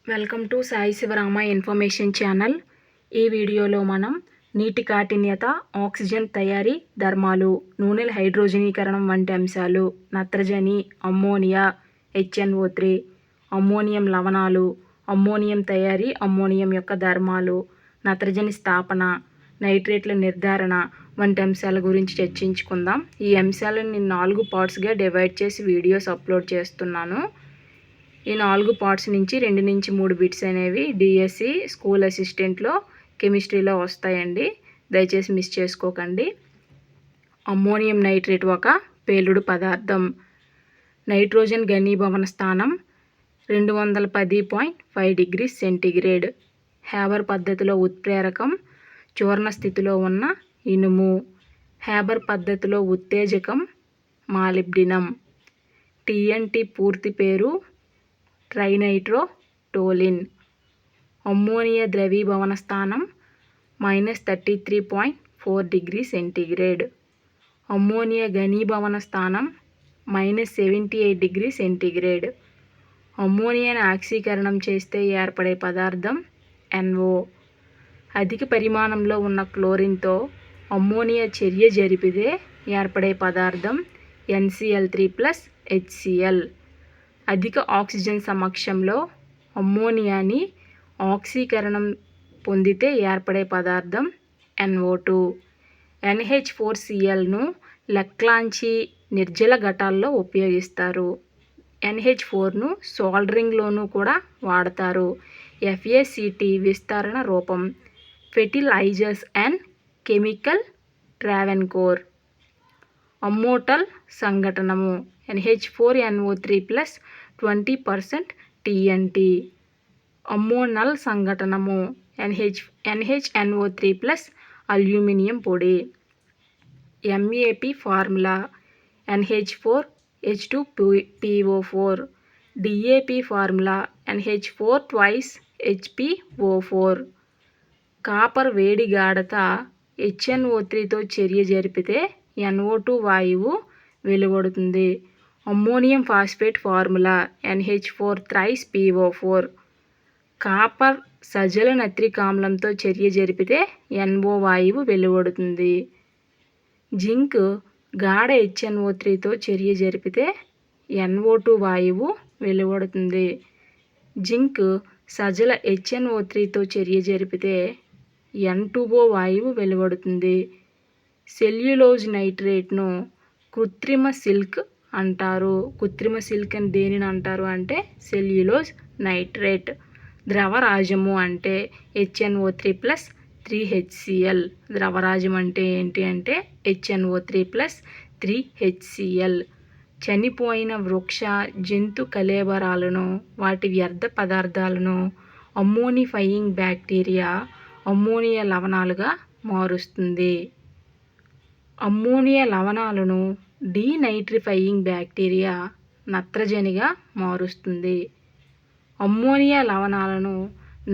Welcome to Sai Shivarama information channel. ఈ వీడియోలో మనం నీటి కాఠిన్యత, ఆక్సిజన్ తయారీ ధర్మాలు, నూనెల హైడ్రోజనీకరణం వంటి అంశాలు, నత్రజని, అమ్మోనియా, HNO3, అమ్మోనియం లవణాలు, అమ్మోనియం తయారీ, అమ్మోనియం యొక్క ధర్మాలు, నత్రజని స్థాపన, నైట్రేట్ల నిర్ధారణ వంటి అంశాల గురించి చర్చించుకుందాం. ఈ అంశాలను నేను 4 పార్ట్స్గా డివైడ్ చేసి వీడియోస్ అప్లోడ్ చేస్తున్నాను. ఈ 4 పార్ట్స్ నుంచి 2 నుంచి 3 బిట్స్ అనేవి డిఎస్సి స్కూల్ అసిస్టెంట్లో కెమిస్ట్రీలో వస్తాయండి. దయచేసి మిస్ చేసుకోకండి. అమ్మోనియం నైట్రేట్ ఒక పేలుడు పదార్థం. నైట్రోజన్ ఘనీభవన స్థానం 210.5 డిగ్రీస్ సెంటీగ్రేడ్. హ్యాబర్ పద్ధతిలో ఉత్ప్రేరకం చూర్ణ స్థితిలో ఉన్న ఇనుము. హ్యాబర్ పద్ధతిలో ఉత్తేజకం మాలిబ్డినం. TNT పూర్తి పేరు ట్రైనైట్రోటోలిన్. అమ్మోనియా ద్రవీభవన స్థానం -33.4 డిగ్రీ సెంటీగ్రేడ్. అమ్మోనియా ఘనీభవన స్థానం -78 డిగ్రీ సెంటీగ్రేడ్. అమ్మోనియాను ఆక్సీకరణం చేస్తే ఏర్పడే పదార్థం NO. అధిక పరిమాణంలో ఉన్న క్లోరిన్తో అమ్మోనియా చర్య జరిపితే ఏర్పడే పదార్థం NCl3+HCl. అధిక ఆక్సిజన్ సమక్షంలో అమ్మోనియాని ఆక్సీకరణం పొందితే ఏర్పడే పదార్థం NO2. NH4Clను లెక్లాంచి నిర్జల ఘటాల్లో ఉపయోగిస్తారు. NH4ను సోల్డరింగ్లోనూ కూడా వాడతారు. FACT విస్తరణ రూపం. Fertilizers and chemical Travancore. Amatol సంఘటనము NH4NO3+ 20% TNT. అమ్మోనల్ సంఘటనము NHNO3+ అల్యూమినియం పొడి. MAP formula NH4H2PO4. DAP formula NH4 2 HPO4. Copper వేడి గాఢత HNO3తో చర్య జరిపితే NO2 వాయువు వెలువడుతుంది. Ammonium phosphate formula NH4 PO4. Copper సజల నత్రిక ఆమ్లంతో చర్య జరిపితే NO వాయువు వెలువడుతుంది. జింక్ గాఢ HNO3తో చర్య జరిపితే NO2 వాయువు వెలువడుతుంది. జింక్ సజల HNO3తో చర్య జరిపితే N2O వాయువు వెలువడుతుంది. సెల్యులోజ్ నైట్రేట్ను కృత్రిమ సిల్క్ అంటారు. కృత్రిమ సిల్క్ అని దేనిని అంటారు అంటే సెల్యులోజ్ నైట్రేట్. ద్రవరాజము అంటే HNO3+ 3HCl. ద్రవరాజం అంటే ఏంటి అంటే HNO3+ 3HCl. చనిపోయిన వృక్ష జంతు కళేబరాలను, వాటి వ్యర్థ పదార్థాలను అమ్మోనిఫైయింగ్ బ్యాక్టీరియా అమ్మోనియా లవణాలుగా మారుస్తుంది. అమ్మోనియా లవణాలను డీనైట్రిఫైయింగ్ బ్యాక్టీరియా నత్రజనిగా మారుస్తుంది. అమ్మోనియా లవణాలను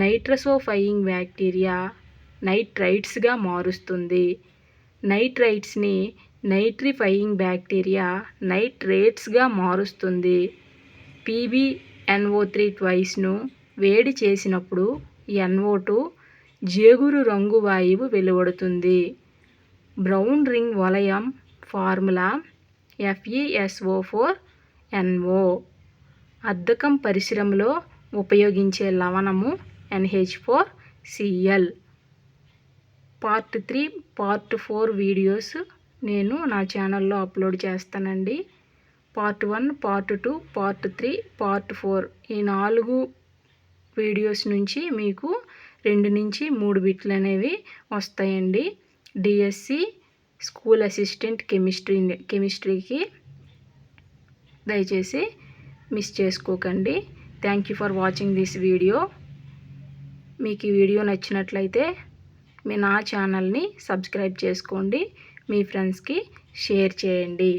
నైట్రసోఫైయింగ్ బ్యాక్టీరియా నైట్రైట్స్గా మారుస్తుంది. నైట్రైట్స్ని నైట్రిఫైయింగ్ బ్యాక్టీరియా నైట్రేట్స్గా మారుస్తుంది. PbNO3 ట్వైస్ను వేడి చేసినప్పుడు NO2 జేగురు రంగు వాయువు వెలువడుతుంది. బ్రౌన్ రింగ్ వలయం ఫార్ములా FeSO4NO. అద్దకం పరిశ్రమలో ఉపయోగించే లవణము NH4Cl. పార్ట్ 3, పార్ట్ 4 వీడియోస్ నేను నా ఛానల్లో అప్లోడ్ చేస్తానండి. పార్ట్ 1, పార్ట్ 2, పార్ట్ 3, పార్ట్ 4 ఈ 4 వీడియోస్ నుంచి మీకు 2 నుంచి 3 బిట్లు అనేవి వస్తాయండి. డిఎస్సి స్కూల్ అసిస్టెంట్ కెమిస్ట్రీకి దయచేసి మిస్ చేసుకోకండి. Thank you for watching this video. మీకు ఈ వీడియో నచ్చినట్లయితే నా ఛానల్ని సబ్స్క్రైబ్ చేసుకోండి. మీ ఫ్రెండ్స్కి షేర్ చేయండి.